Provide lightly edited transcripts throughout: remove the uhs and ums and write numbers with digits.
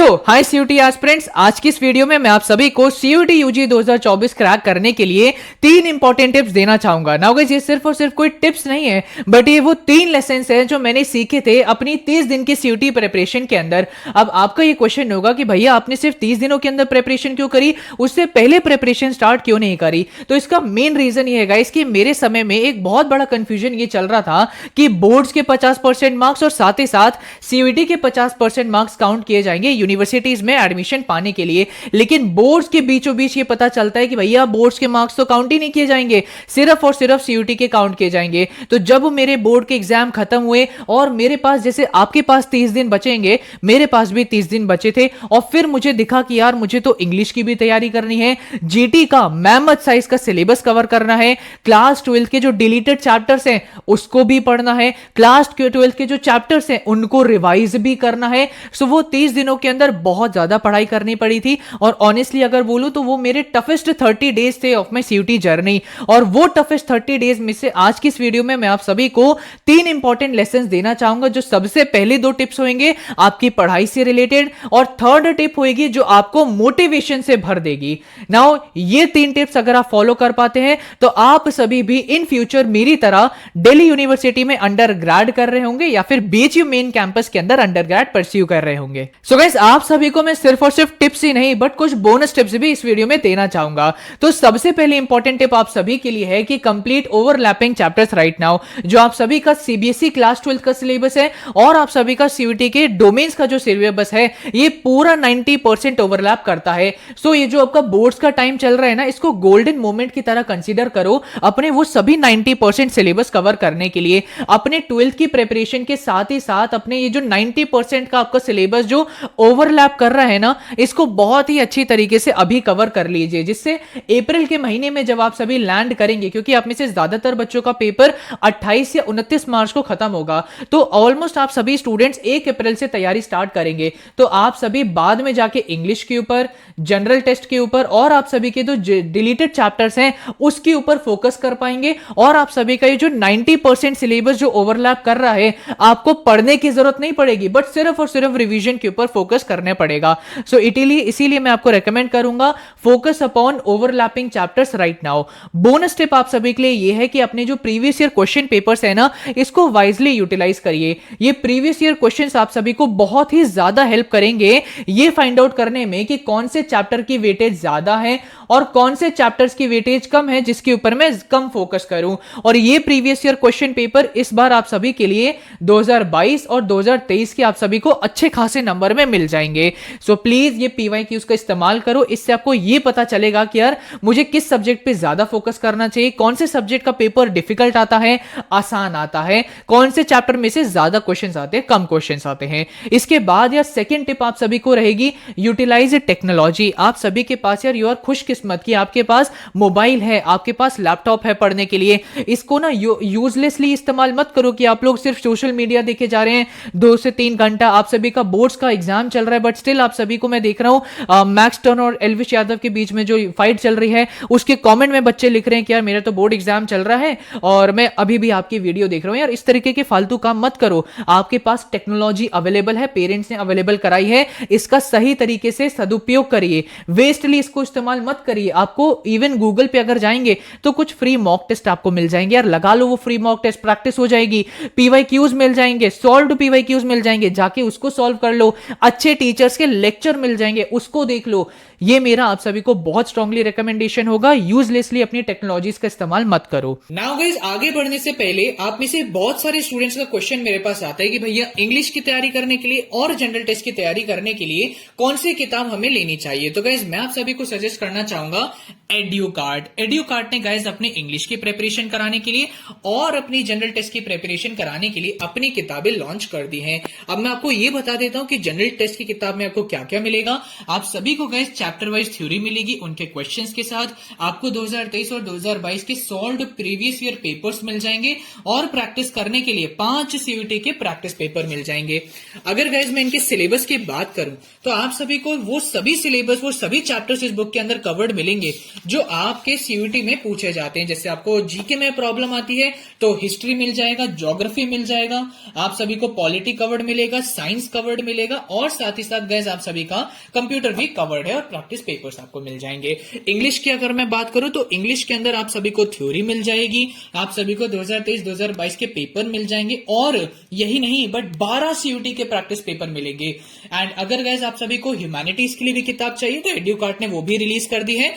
हाय CUT aspirants. आज की इस वीडियो में मैं आप सभी को सीयूटी यूजी 2024 क्रैक करने के लिए 3 इंपॉर्टेंट टिप्स देना चाहूंगा। नाउ गाइस, ये सिर्फ और सिर्फ कोई टिप्स नहीं है, बट ये वो 3 लेसन्स हैं जो मैंने सीखे थे अपनी 30 दिन की सीयूटी प्रिपरेशन के अंदर। अब आपका ये क्वेश्चन होगा कि भैया आपने सिर्फ 30 दिनों के अंदर प्रिपरेशन क्यों करी, उससे पहले प्रिपरेशन स्टार्ट क्यों नहीं करी? तो इसका मेन रीजन ये है गाइस कि मेरे समय में एक बहुत बड़ा कंफ्यूजन ये चल रहा था कि बोर्ड्स के 50% मार्क्स और साथ ही साथ सीयूटी के 50% मार्क्स काउंट किए जाएंगे यूनिवर्सिटीज में एडमिशन पाने के लिए। लेकिन बोर्ड्स के बीचों बीच ये पता चलता है कि भैया बोर्ड्स के मार्क्स तो काउंट ही नहीं किए जाएंगे, सिर्फ और सिर्फ सीयूटी के काउंट किए जाएंगे। तो जब मेरे बोर्ड के एग्जाम खत्म हुए और मेरे पास, जैसे आपके पास 30 दिन बचेंगे, मेरे पास भी 30 दिन बचे थे, और फिर मुझे दिखा कि यार मुझे तो इंग्लिश की भी तैयारी करनी है, जीटी का मैमथ साइज का सिलेबस कवर करना है, क्लास 12 के जो डिलीटेड चैप्टर्स हैं उसको भी पढ़ना है, क्लास 12 के जो चैप्टर्स हैं उनको रिवाइज भी करना है। सो वो 30 दिनों के अंदर बहुत ज्यादा पढ़ाई करनी पड़ी थी, और ऑनेस्टली अगर बोलूं तो वो मेरे टफेस्ट 30 डेज थे ऑफ माय सीयूटी जर्नी। और वो टफेस्ट 30 डेज में से आज की इस वीडियो में मैं आप सभी को 3 इंपॉर्टेंट लेसन देना चाहूंगा। जो सबसे पहले 2 टिप्स होंगे आपकी पढ़ाई से रिलेटेड, और थर्ड टिप होगी जो आपको मोटिवेशन से भर देगी। नाउ ये 3 टिप्स अगर आप फॉलो कर पाते हैं तो आप सभी भी इन फ्यूचर मेरी तरह दिल्ली यूनिवर्सिटी में अंडर ग्रेड कर रहे होंगे या फिर बीएचयू मेन कैंपस के अंदर अंडर ग्रेड परस्यू कर रहे होंगे। सो गाइस, आप सभी को मैं सिर्फ और सिर्फ टिप्स ही नहीं बट कुछ बोनस टिप्स भी इस वीडियो में देना चाहूंगा। तो सबसे पहले इंपॉर्टेंट टिप आप सभी के लिए है कि complete overlapping chapters right now. जो आप सभी का सीबीएसई क्लास 12 का सिलेबस है और आप सभी का सीयूटी के डोमेन्स का जो सिलेबस है, ये पूरा 90% ओवरलैप करता है। सो ये जो आपका बोर्ड्स का टाइम चल रहा है ना, इसको गोल्डन मोमेंट की तरह कंसीडर करो अपने वो सभी 90% सिलेबस कवर करने के लिए। अपने 12th की प्रिपरेशन के साथ ही साथ अपने ये जो 90% का आपका सिलेबस जो ओवरलैप कर रहा है ना, इसको बहुत ही अच्छी तरीके से अभी कवर कर लीजिए, जिससे अप्रैल के महीने में जब आप सभी लैंड करेंगे, क्योंकि आप में से ज्यादातर बच्चों का पेपर 28 या 29 मार्च को खत्म होगा, तो ऑलमोस्ट आप सभी स्टूडेंट्स 1 अप्रैल से तैयारी स्टार्ट करेंगे। तो आप सभी बाद में जाके इंग्लिश के ऊपर, जनरल टेस्ट के ऊपर और आप सभी के जो डिलीटेड चैप्टर्स हैं उसके ऊपर फोकस कर पाएंगे, और आप सभी का ये जो 90% सिलेबस जो ओवरलैप कर रहा है, आपको पढ़ने की जरूरत नहीं पड़ेगी, बट सिर्फ और सिर्फ रिवीजन के ऊपर फोकस करने पड़ेगा। सो इसीलिए मैं आपको रेकमेंड करूंगा focus upon overlapping chapters right now. Bonus tip आप सभी के लिए यह है कि अपने जो प्रीवियस ईयर क्वेश्चन पेपर्स है ना, इसको वाइजली यूटिलाइज करिए। ये प्रीवियस ईयर क्वेश्चंस आप सभी को बहुत ही ज्यादा हेल्प करेंगे ये फाइंड आउट करने में कि कौन से चैप्टर की वेटेज ज्यादा है और कौन से चैप्टर्स की वेटेज कम है, जिसके ऊपर मैं कम फोकस करूं। और ये प्रीवियस ईयर क्वेश्चन पेपर इस बार आप सभी के लिए 2022 और 2023 के आप सभी को अच्छे खासे नंबर में मिल जाएंगे। सो प्लीज ये पीवाईक्यूज का इस्तेमाल करो, इससे आपको ये पता चलेगा कि यार मुझे किस सब्जेक्ट पे ज्यादा फोकस करना चाहिए, कौन से सब्जेक्ट का पेपर डिफिकल्ट आता है, आसान आता है, कौन से चैप्टर में से ज्यादा क्वेश्चंस आते हैं, कम क्वेश्चंस आते हैं। इसके बाद यार सेकंड टिप आप सभी को रहेगी यूटिलाइज टेक्नोलॉजी। आप सभी के पास यार, यू आर खुशकिस्मत कि आपके पास मोबाइल है, आपके पास लैपटॉप है पढ़ने के लिए। इसको ना यूजलेसली इस्तेमाल मत करो कि आप लोग सिर्फ सोशल मीडिया देखे जा रहे हैं 2 से 3 घंटा। आप सभी का बोर्ड्स का एग्जाम चल रहा है, बट स्टिल आप सभी को मैं देख रहा हूं मैक्स टर्न और एल्विश यादव के बीच में जो फाइट चल रही है, उसके कमेंट में बच्चे लिख रहे हैं कि यार मेरा तो बोर्ड एग्जाम चल रहा है और मैं अभी भी आपकी वीडियो देख रहा हूं। यार इस तरीके के फालतू काम मत करो। आपके पास टेक्नोलॉजी अवेलेबल है, पेरेंट्स ने अवेलेबल कराई है, इसका सही तरीके से सदुपयोग करिए, वेस्टली इसको इस्तेमाल मत करिए। आपको इवन गूगल पे अगर जाएंगे तो कुछ फ्री मॉक टेस्ट आपको मिल जाएंगे, यार लगा लो वो फ्री मॉक टेस्ट, प्रैक्टिस हो जाएगी। पीवाईक्यूज मिल जाएंगे, सॉल्व्ड पीवाईक्यूज मिल जाएंगे, जाके उसको सॉल्व कर लो। अच्छे टीचर्स के लेक्चर मिल जाएंगे, उसको देख लो। ये मेरा आप सभी को बहुत स्ट्रांगली रिकमेंडेशन होगा, यूजलेसली अपनी टेक्नोलॉजीज का इस्तेमाल मत करो। नाउ गाइस, आगे बढ़ने से पहले आप में से बहुत सारे स्टूडेंट्स का क्वेश्चन मेरे पास आता है कि भैया इंग्लिश की तैयारी करने के लिए और जनरल टेस्ट की तैयारी करने के लिए कौन सी किताब हमें लेनी चाहिए। तो गाइस, मैं आप सभी को सजेस्ट करना चाहूंगा एड्यूकार्ट। एड्यूकार्ट ने गाइस अपने इंग्लिश की प्रिपरेशन कराने के लिए और अपनी जनरल टेस्ट की प्रिपरेशन कराने के लिए अपनी किताबें लॉन्च कर दी हैं। अब मैं आपको ये बता देता हूं कि जनरल टेस्ट की किताब में आपको क्या क्या मिलेगा। आप सभी को गाइस चैप्टर वाइज थ्योरी मिलेगी, उनके क्वेश्चंस के साथ आपको 2023 और 2022 के सॉल्व्ड प्रीवियस ईयर पेपर्स मिल जाएंगे, और प्रैक्टिस करने के लिए 5 सीयूटी के प्रैक्टिस पेपर मिल जाएंगे। अगर गाइस मैं इनके सिलेबस की बात करूं तो आप सभी को वो सभी सिलेबस, वो सभी चैप्टर्स इस बुक के अंदर कवर्ड मिलेंगे जो आपके सीयूईटी में पूछे जाते हैं। जैसे आपको जीके में प्रॉब्लम आती है तो हिस्ट्री मिल जाएगा, ज्योग्राफी मिल जाएगा, आप सभी को पॉलिटी कवर्ड मिलेगा, साइंस कवर्ड मिलेगा, और साथ ही साथ गाइस आप सभी का कंप्यूटर भी कवर्ड है और प्रैक्टिस पेपर्स आपको मिल जाएंगे। इंग्लिश की अगर मैं बात करूं तो इंग्लिश के अंदर आप सभी को थ्योरी मिल जाएगी, आप सभी को 2023-2022 के पेपर मिल जाएंगे, और यही नहीं बट 12 सीयूईटी के प्रैक्टिस पेपर मिलेंगे। एंड अगर गाइस आप सभी को ह्यूमैनिटीज के लिए भी किताब चाहिए तो एड्यूकार्ट ने वो भी रिलीज कर दी है।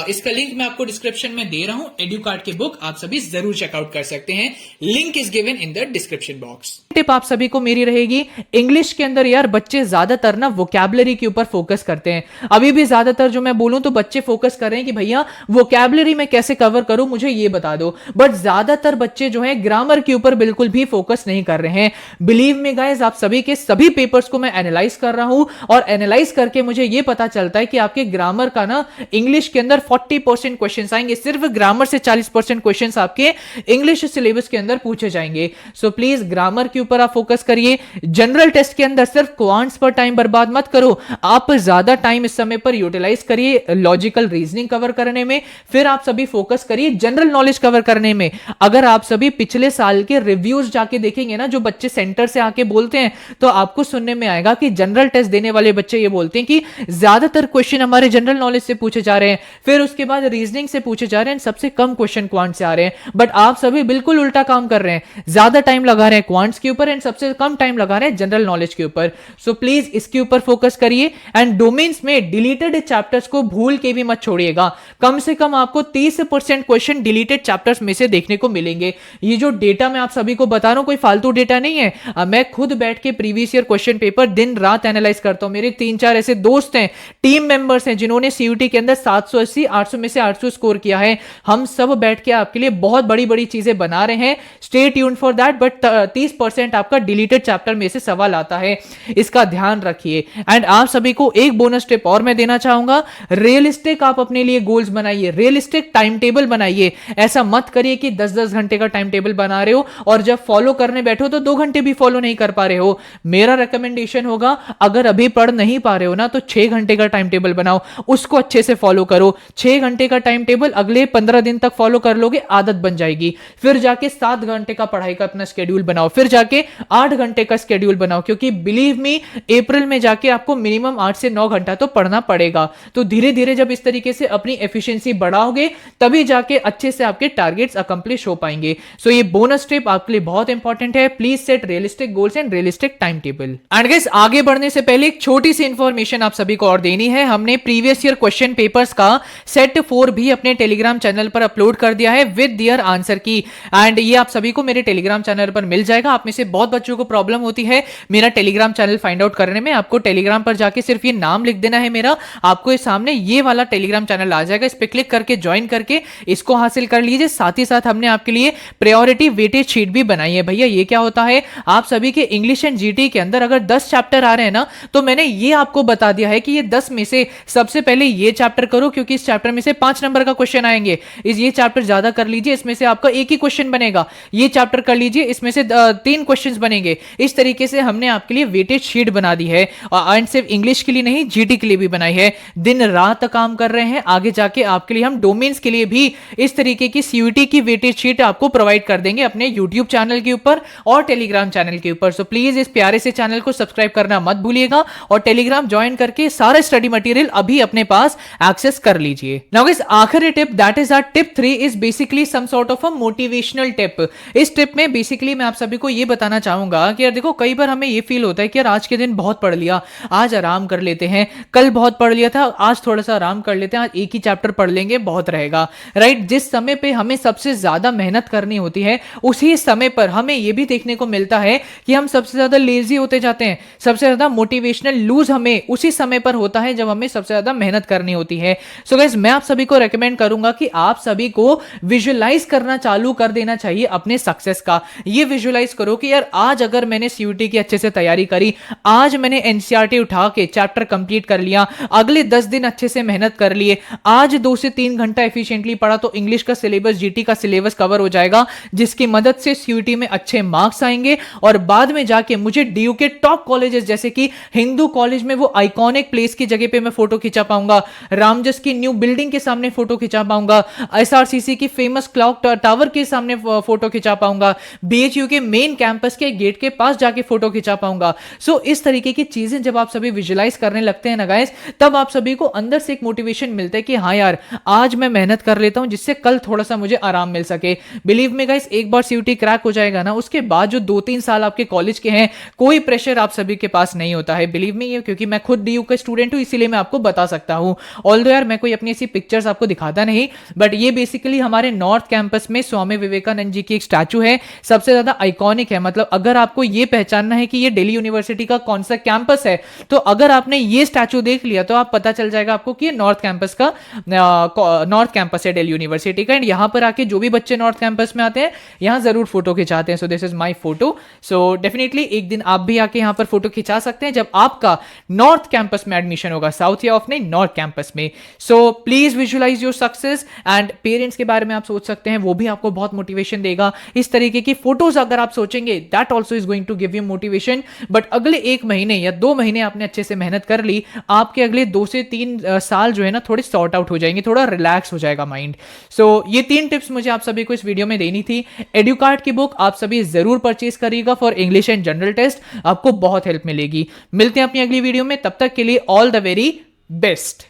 इसका लिंक मैं आपको डिस्क्रिप्शन में दे रहा हूं। एड्यूकार्ट की बुक आप सभी जरूर चेकआउट कर सकते हैं, link is given in the description box. Tip आप सभी को मेरी रहेगी, इंग्लिश के अंदर यार बच्चे ज्यादातर ना वोकैबुलरी के ऊपर फोकस करते हैं। अभी भी ज्यादातर जो मैं बोलूं तो बच्चे फोकस कर रहे हैं कि भैया वोकैबुलरी में कैसे कवर करूं, मुझे ये बता दो, बट ज्यादातर बच्चे जो है ग्रामर के ऊपर बिल्कुल भी फोकस नहीं कर रहे हैं। बिलीव मी गाइस, आप सभी के सभी पेपर्स को मैं एनालाइज कर रहा हूं और एनालाइज करके मुझे ये पता चलता है कि आपके ग्रामर का ना इंग्लिश के अंदर 40% क्वेश्चंस आएंगे, सिर्फ ग्रामर से 40% क्वेश्चंस आपके इंग्लिश सिलेबस के अंदर पूछे जाएंगे। सो प्लीज ग्रामर के ऊपर आप फोकस करिए। जनरल टेस्ट के अंदर सिर्फ क्वांट्स पर टाइम बर्बाद मत करो, आप ज्यादा टाइम इस समय पर यूटिलाइज करिए लॉजिकल रीजनिंग कवर करने में, फिर आप सभी फोकस करिए जनरल नॉलेज कवर करने में। अगर आप सभी पिछले साल के रिव्यूज जाके देखेंगे ना, जो बच्चे सेंटर से आके बोलते हैं, तो आपको सुनने में आएगा कि जनरल टेस्ट देने वाले बच्चे ये बोलते हैं कि ज्यादातर क्वेश्चन हमारे जनरल नॉलेज से पूछे जा रहे हैं, फिर उसके बाद रीजनिंग से पूछे जा रहे हैं, सबसे कम क्वेश्चन क्वांट से आ रहे हैं। बट आप सभी बिल्कुल उल्टा काम कर रहे हैं, ज्यादा टाइम लगा रहे हैं क्वांट्स के ऊपर एंड सबसे कम टाइम लगा रहे हैं जनरल नॉलेज के ऊपर। सो प्लीज इसके ऊपर फोकस करिए। एंड डोमेन्स में डिलीटेड चैप्टर्स को भूल के भी मत छोड़िएगा, कम से कम आपको 30% क्वेश्चन डिलीटेड चैप्टर्स में से देखने को मिलेंगे। ये जो डेटा मैं आप सभी को बता रहा हूं कोई फालतू डेटा नहीं है, मैं खुद बैठ के प्रीवियस ईयर क्वेश्चन पेपर दिन रात एनालाइज करता हूं। मेरे 3-4 ऐसे दोस्त हैं, टीम मेंबर्स हैं, जिन्होंने सीयूटी के अंदर 780 800 में से 800 स्कोर किया है। हम सब बैठ के आपके लिए बहुत बड़ी बड़ी चीजें बना रहे हैं, stay tuned for that. But 30% आपका डिलीटेड चैप्टर में से सवाल आता है, इसका ध्यान रखिए। एंड आप सभी को एक बोनस टिप और मैं देना चाहूंगा, रियलिस्टिक आप अपने लिए गोल्स बनाइए, रियलिस्टिक टाइम टेबल बनाइए। ऐसा मत करिए कि 10-10 घंटे का टाइम टेबल बना रहे हो और जब फॉलो करने बैठो तो 2 घंटे भी फॉलो नहीं कर पा रहे हो। मेरा रिकमेंडेशन होगा, अगर अभी पढ़ नहीं पा रहे हो ना तो 6 घंटे का टाइम टेबल बनाओ, उसको अच्छे से फॉलो करो। 6 घंटे का टाइम टेबल अगले 15 दिन तक फॉलो कर लोगे, आदत बन जाएगी। फिर जाके 7 घंटे का पढ़ाई का अपना स्केड्यूल बनाओ, फिर जाके 8 घंटे का स्केड्यूल बनाओ, क्योंकि बिलीव मी अप्रैल में जाके आपको मिनिमम 8 से 9 घंटा तो पढ़ना पड़ेगा। तो धीरे धीरे जब इस तरीके से अपनी एफिशिएंसी बढ़ाओगे तभी जाके अच्छे से आपके टारगेट्स अकम्प्लिश हो पाएंगे। सो ये बोनस टिप आपके लिए बहुत इंपॉर्टेंट है। Please set realistic goals and realistic time table. And guys, आगे बढ़ने से पहले एक छोटी सी इंफॉर्मेशन आप सभी को और देनी है। हमने प्रीवियस ईयर क्वेश्चन पेपर्स का सेट 4 भी अपने टेलीग्राम चैनल पर अपलोड कर दिया है विद देयर आंसर की। एंड ये आप सभी को मेरे टेलीग्राम चैनल पर मिल जाएगा। आप में से बहुत बच्चों को प्रॉब्लम होती है मेरा टेलीग्राम चैनल फाइंड आउट करने में। आपको टेलीग्राम पर जाके सिर्फ ये नाम लिख देना है मेरा, आपको ये सामने ये वाला टेलीग्राम चैनल आ जाएगा। इस पे क्लिक करके ज्वाइन करके इसको हासिल कर लीजिए। साथ ही साथ हमने आपके लिए प्रायोरिटी वेटेज शीट भी बनाई है। भैया ये क्या होता है, आप सभी के इंग्लिश एंड जीटी के अंदर अगर 10 चैप्टर आ रहे हैं ना, तो मैंने ये आपको बता दिया है कि ये 10 में से सबसे पहले ये चैप्टर करो, क्योंकि इस चैप्टर में से 5 नंबर का क्वेश्चन आएंगे। ये चैप्टर ज्यादा कर लीजिए, इसमें से आपका एक ही क्वेश्चन बनेगा। ये चैप्टर कर लीजिए, इसमें से 3 क्वेश्चन बनेंगे। इस तरीके से हमने आपके लिए वेटेज शीट बना दी है। एंड सिर्फ इंग्लिश के लिए नहीं, जीटी के लिए भी बनाई है। दिन रात काम कर रहे हैं। आगे जाके आपके लिए हम डोमेन्स के लिए भी इस तरीके की सीयूटी की वेटेज शीट आपको प्रोवाइड कर देंगे अपने यूट्यूब चैनल के ऊपर और टेलीग्राम चैनल के ऊपर। सो प्लीज इस प्यारे से चैनल को सब्सक्राइब करना मत भूलिएगा और टेलीग्राम ज्वाइन करके सारे स्टडी मटेरियल अभी अपने पास एक्सेस कर लीजिए। नाउ गाइस, आखिरी tip, that is our tip 3, is basically some sort of a motivational tip. इस टिप में बेसिकली मैं आप सभी को ये बताना चाहूंगा कि यार देखो, कई बार हमें ये फील होता है कि यार आज के दिन बहुत पढ़ लिया, आज आराम कर लेते हैं, कल बहुत पढ़ लिया था, आज थोड़ा सा आराम कर लेते हैं, आज एक ही चैप्टर पढ़ लेंगे, बहुत रहेगा। राइट, जिस समय पे हमें सबसे ज्यादा मेहनत करनी होती है उसी समय पर हमें यह भी देखने को मिलता है कि हम सबसे ज्यादा लेजी होते जाते हैं। सबसे ज्यादा मोटिवेशनल लूज हमें उसी समय पर होता है जब हमें सबसे ज्यादा मेहनत करनी होती है। सो गाइस, मैं आप सभी को रेकमेंड करूंगा कि आप सभी को विजुअलाइज करना चालू कर देना चाहिए अपने सक्सेस का। ये विजुअलाइज करो कि यार आज अगर मैंने सीयूटी की अच्छे से तैयारी करी, आज मैंने एनसीईआरटी उठा के चैप्टर कंप्लीट कर लिया, अगले 10 दिन अच्छे से मेहनत कर लिए, आज 2 से 3 घंटा एफिशिएंटली पढ़ा, तो इंग्लिश का सिलेबस, जीटी का सिलेबस कवर हो जाएगा, जिसकी मदद से सीयूटी में अच्छे मार्क्स आएंगे और बाद में जाके मुझे डीयू के टॉप कॉलेजेस जैसे कि हिंदू कॉलेज में वो आइकॉनिक प्लेस की जगह पे मैं फोटो खिंचा पाऊंगा, रामजस की न्यू बिल्डिंग के सामने फोटो खिंचा पाऊंगा, एसआरसीसी की फेमस क्लॉक टावर के सामने फोटो खिंचा पाऊंगा, बीएचयू के मेन कैंपस के गेट के पास जाके फोटो खिंचा पाऊंगा। सो इस तरीके की चीजें जब आप सभी विजुलाइज करने लगते हैं ना गाइस, तब आप सभी को अंदर से एक मोटिवेशन मिलता है कि हाँ यार, आज मैं मेहनत कर लेता हूं जिससे कल थोड़ा सा मुझे आराम मिल सके। बिलीव मी गाइस, एक बार सीयूटी क्रैक हो जाएगा ना, उसके बाद जो 2-3 साल आपके कॉलेज के हैं, कोई प्रेशर आप सभी के पास नहीं होता है। बिलीव मी, क्योंकि मैं खुद डीयू का स्टूडेंट हूं, इसीलिए मैं आपको बता सकता हूं। ऑल्दो यार मैं कोई अपनी ऐसी पिक्चर्स आपको दिखाता नहीं, बट ये बेसिकली हमारे नॉर्थ कैंपस में स्वामी विवेकानंद जी की एक स्टैचू है, सबसे ज्यादा आइकॉनिक है। मतलब अगर आपको ये पहचानना है कि ये दिल्ली यूनिवर्सिटी का कौन सा कैंपस है, तो अगर आपने ये स्टैचू देख लिया तो आप पता चल जाएगा आपको कि ये नॉर्थ कैंपस है दिल्ली यूनिवर्सिटी का। एंड यहां पर आके जो भी बच्चे नॉर्थ कैंपस में आते हैं, यहां जरूर फोटो खिंचाते हैं। So this is my photo. So definitely एक दिन आप भी आके यहां पर फोटो खिंचा सकते हैं जब आपका नॉर्थ कैंपस में एडमिशन होगा, साउथ या ऑफ नहीं, नॉर्थ कैंपस में। So please visualise your success. And parents के बारे में आप सोच सकते हैं, वो भी आपको बहुत मोटिवेशन देगा। इस तरीके की फोटोज अगर आप सोचेंगे, that also is going to give you motivation. But अगले 1 महीने या 2 महीने आपने अच्छे से मेहनत कर ली, आपके अगले 2 से 3 साल जो है ना, थोड़े सॉर्ट आउट हो जाएंगे, थोड़ा रिलैक्स हो जाएगा माइंड। सो ये 3 टिप्स मुझे आप सभी को इस वीडियो में देनी थी। एडुकार्ड की बुक आप सभी जरूर परचेज करिएगा for English and general test, आपको बहुत हेल्प मिलेगी। मिलते हैं अपनी अगली वीडियो में, तब तक के लिए ऑल द वेरी बेस्ट।